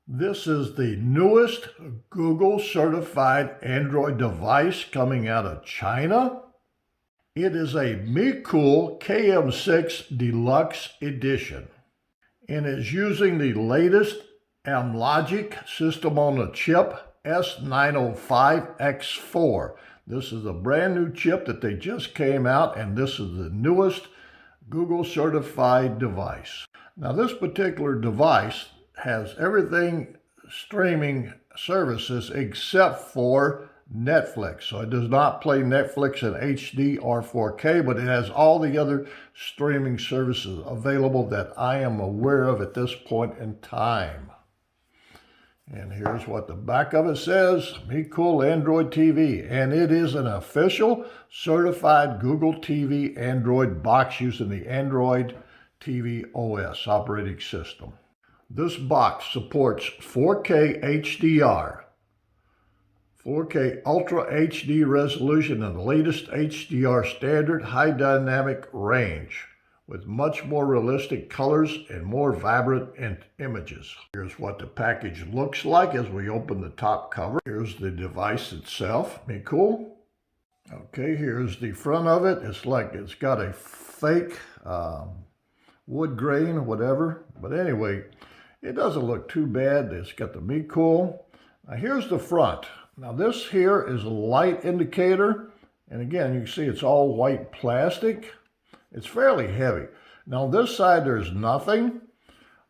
This is the newest Google certified Android device coming out of China. It is a MeCool KM6 Deluxe Edition and is using the latest Amlogic system on a chip S905X4. This is a brand new chip that they just came out, and this is the newest Google certified device. Now, this particular device has everything streaming services except for Netflix. So it does not play Netflix in HD or 4K, but it has all the other streaming services available that I am aware of at this point in time. And here's what the back of it says: MeCool Android TV. And it is an official certified Google TV Android box using the Android TV OS operating system. This box supports 4K HDR, 4K Ultra HD resolution, and the latest HDR standard high dynamic range with much more realistic colors and more vibrant images. Here's what the package looks like as we open the top cover. Here's the device itself. MeCool. Okay, here's the front of it. It's like it's got a fake wood grain or whatever. But anyway, it doesn't look too bad. It's got the MeCool. Now here's the front. Now this here is a light indicator. And again, you can see it's all white plastic. It's fairly heavy. Now on this side, there's nothing.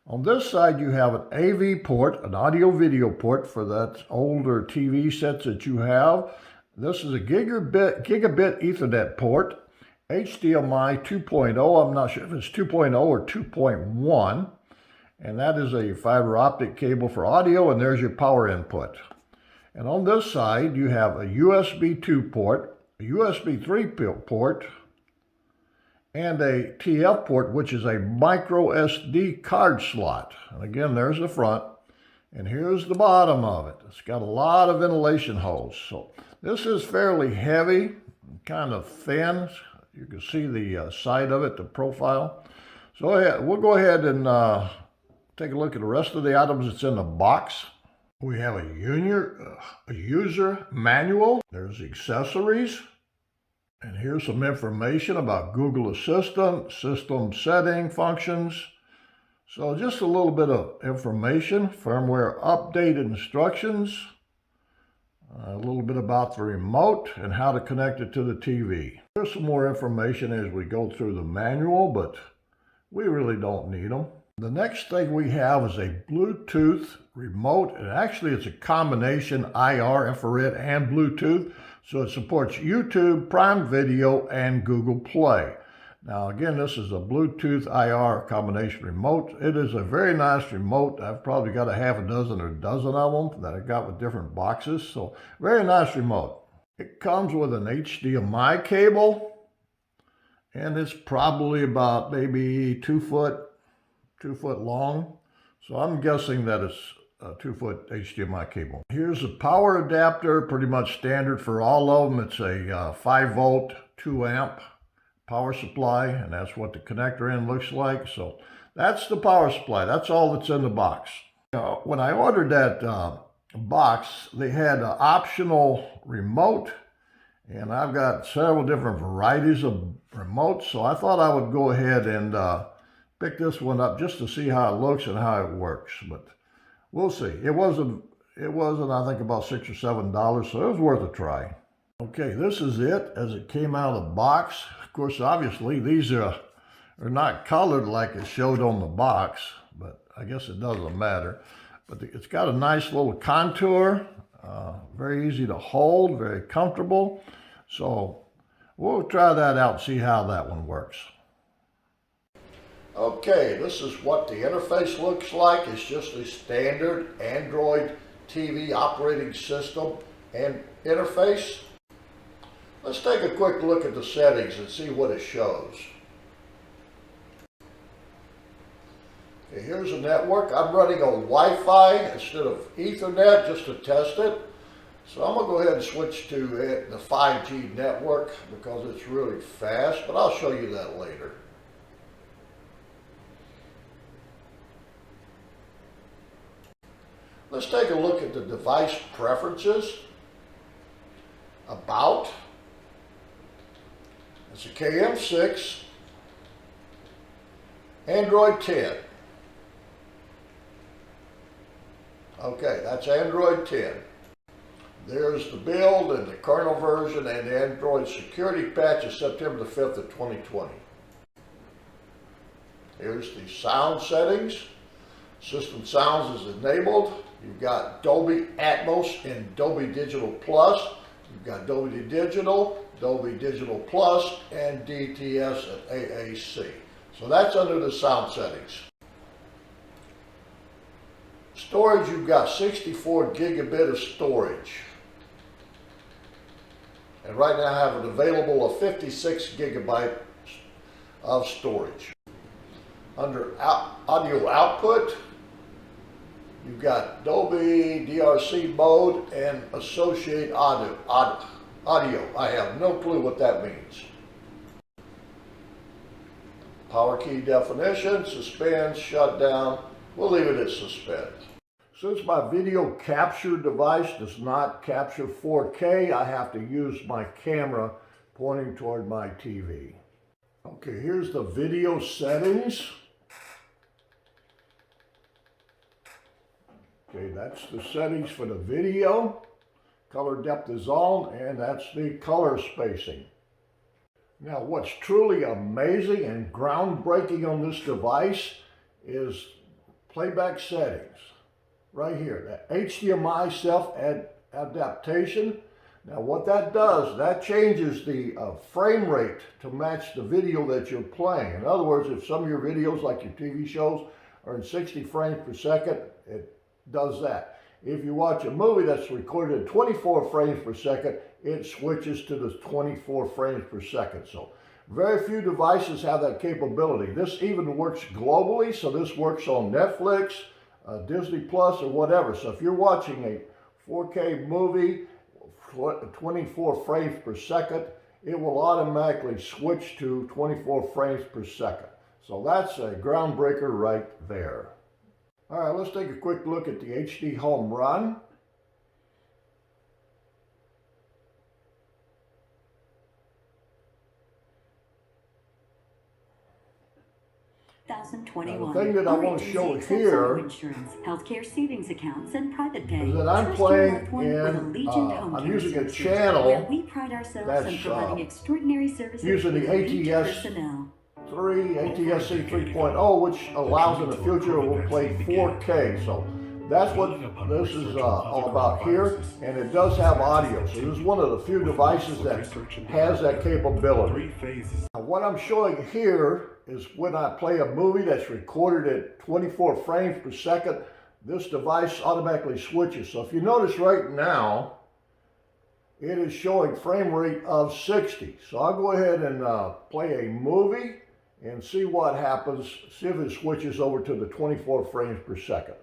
On this side, you have an AV port, an audio video port for that older TV sets that you have. This is a gigabit Ethernet port, HDMI 2.0. I'm not sure if it's 2.0 or 2.1. And that is a fiber optic cable for audio, and there's your power input. And on this side, you have a USB 2 port, a USB 3 port, and a TF port, which is a micro SD card slot. And again, there's the front, and here's the bottom of it. It's got a lot of ventilation holes. So this is fairly heavy, kind of thin. You can see the side of it, the profile. So yeah, we'll go ahead and take a look at the rest of the items that's in the box. We have a user manual. There's accessories. And here's some information about Google Assistant, system setting functions. So just a little bit of information, firmware update instructions, a little bit about the remote and how to connect it to the TV. There's some more information as we go through the manual, but we really don't need them. The next thing we have is a Bluetooth remote, and actually it's a combination IR, infrared, and Bluetooth. So it supports YouTube, Prime Video, and Google Play. Now again, this is a Bluetooth IR combination remote. It is a very nice remote. I've probably got a half a dozen or a dozen of them that I got with different boxes. So very nice remote. It comes with an HDMI cable, and it's probably about maybe 2 foot long. So I'm guessing that it's a 2 foot HDMI cable. Here's a power adapter, pretty much standard for all of them. It's a 5 volt, 2 amp power supply, and that's what the connector end looks like. So that's the power supply. That's all that's in the box. When I ordered that box, they had an optional remote, and I've got several different varieties of remotes. So I thought I would go ahead and pick this one up just to see how it looks and how it works. But we'll see. It wasn't I think about $6 or $7, so it was worth a try. Okay, this is it as it came out of the box. Of course, obviously these are not colored like it showed on the box, but I guess it doesn't matter. But it's got a nice little contour, very easy to hold, very comfortable. So we'll try that out, see how that one works. Okay, this is what the interface looks like. It's just a standard Android TV operating system and interface. Let's take a quick look at the settings and see what it shows. Okay, here's the network. I'm running on Wi-Fi instead of Ethernet just to test it. So I'm going to go ahead and switch to the 5G network because it's really fast, but I'll show you that later. Let's take a look at the device preferences. About. It's a KM6, Android 10. Okay, that's Android 10. There's the build and the kernel version and the Android security patch of September the 5th of 2020. Here's the sound settings. System sounds is enabled. You've got Dolby Atmos and Dolby Digital Plus. You've got Dolby Digital, Dolby Digital Plus, and DTS and AAC. So that's under the sound settings. Storage, you've got 64 gigabit of storage. And right now I have it available of 56 gigabyte of storage. Under audio output, you've got Dolby DRC mode and associate audio. I have no clue what that means. Power key definition, suspend, shut down. We'll leave it at suspend. Since my video capture device does not capture 4K, I have to use my camera pointing toward my TV. Okay, here's the video settings. Okay, that's the settings for the video. Color depth is on, and that's the color spacing. Now, what's truly amazing and groundbreaking on this device is playback settings. Right here, that HDMI self-adaptation. Now, what that does, that changes the frame rate to match the video that you're playing. In other words, if some of your videos, like your TV shows, are in 60 frames per second, it does that. If you watch a movie that's recorded at 24 frames per second, it switches to the 24 frames per second. So very few devices have that capability. This even works globally, so this works on Netflix, Disney Plus, or whatever. So if you're watching a 4K movie, 24 frames per second, it will automatically switch to 24 frames per second. So that's a groundbreaker right there. All right, let's take a quick look at the HD Home Run. The thing that I want to show here insurance, healthcare savings accounts, and private pay. Is that I'm playing in, I'm using a channel where we pride ourselves that's in providing extraordinary services using the ATSC 3.0, which allows in the future it will play 4K. So that's what this is all about here, and it does have audio. So this is one of the few devices that has that capability. Now, what I'm showing here is when I play a movie that's recorded at 24 frames per second, this device automatically switches. So if you notice right now, it is showing frame rate of 60. So I'll go ahead and play a movie and see what happens, see if it switches over to the 24 frames per second.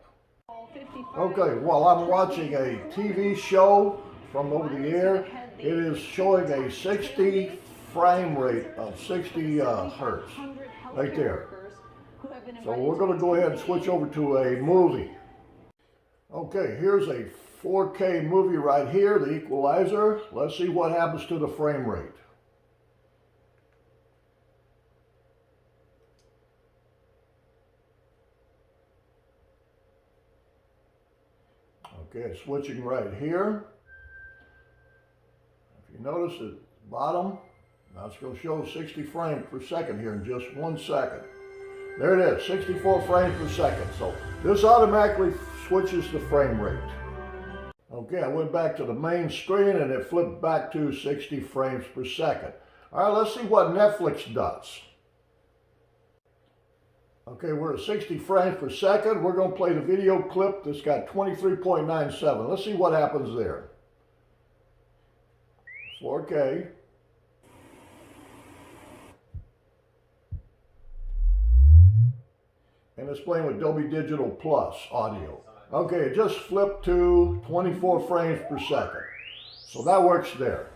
Okay, while I'm watching a TV show from over the air, it is showing a 60 frame rate of 60 hertz right there. So we're going to go ahead and switch over to a movie. Okay, here's a 4K movie right here, the equalizer. Let's see what happens to the frame rate. Okay, it's switching right here. If you notice at the bottom, now it's going to show 60 frames per second here in just 1 second. There it is, 64 frames per second. So this automatically switches the frame rate. Okay, I went back to the main screen and it flipped back to 60 frames per second. All right, let's see what Netflix does. Okay, we're at 60 frames per second. We're going to play the video clip that's got 23.97. Let's see what happens there. 4K. And it's playing with Dolby Digital Plus audio. Okay, it just flipped to 24 frames per second. So that works there.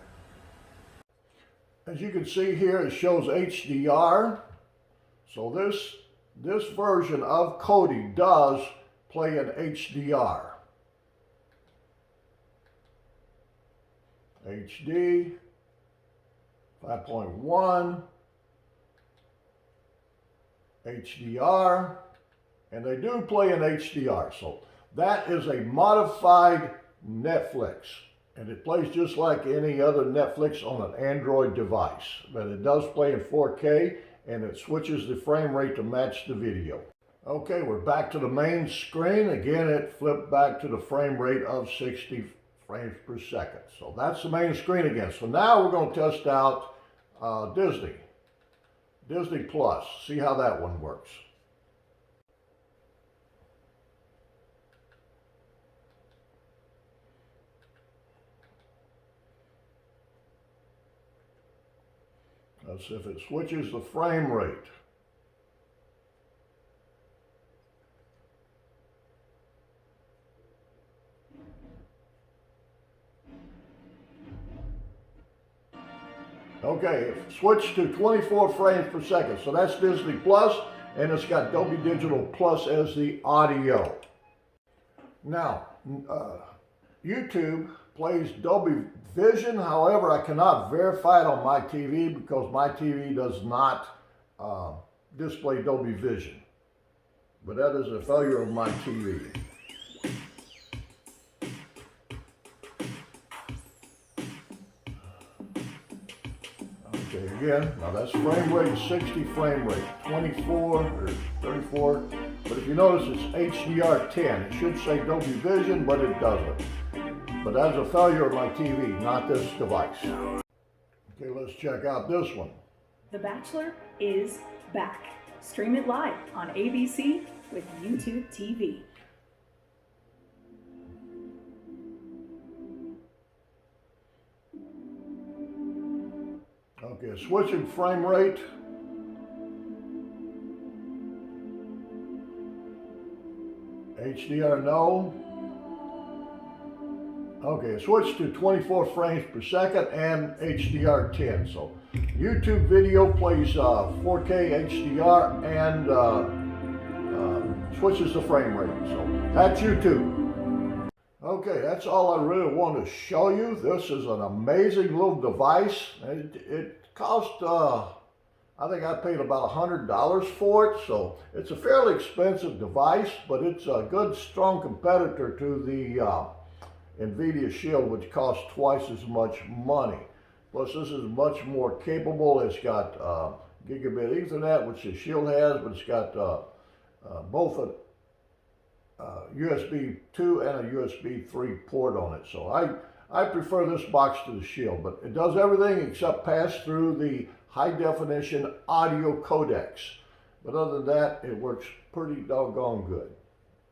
As you can see here, it shows HDR. So this version of Kodi does play in HDR. HD, 5.1, HDR, and they do play in HDR. So that is a modified Netflix, and it plays just like any other Netflix on an Android device, but it does play in 4K, and it switches the frame rate to match the video. Okay, we're back to the main screen. Again, it flipped back to the frame rate of 60 frames per second. So that's the main screen again. So now we're going to test out Disney Plus, see how that one works. Let's see if it switches the frame rate. Okay, it switched to 24 frames per second. So that's Disney Plus, and it's got Dolby Digital Plus as the audio. Now, YouTube plays Dolby Vision. However, I cannot verify it on my TV because my TV does not display Dolby Vision. But that is a failure of my TV. Okay, again, now that's frame rate, 60 frame rate, 24 or 34. But if you notice, it's HDR 10. It should say Dolby Vision, but it doesn't. But that's a failure of my TV, not this device. Okay, let's check out this one. The Bachelor is back. Stream it live on ABC with YouTube TV. Okay, switching frame rate. HDR no. Okay, switch to 24 frames per second and HDR 10. So YouTube video plays 4K HDR and switches the frame rate. So that's YouTube. Okay, that's all I really want to show you. This is an amazing little device. It cost, I think I paid about $100 for it. So it's a fairly expensive device, but it's a good, strong competitor to the NVIDIA Shield, which costs twice as much money. Plus, this is much more capable. It's got gigabit Ethernet, which the Shield has, but it's got both a USB 2 and a USB 3 port on it. So I prefer this box to the Shield, but it does everything except pass through the high definition audio codecs. But other than that, it works pretty doggone good.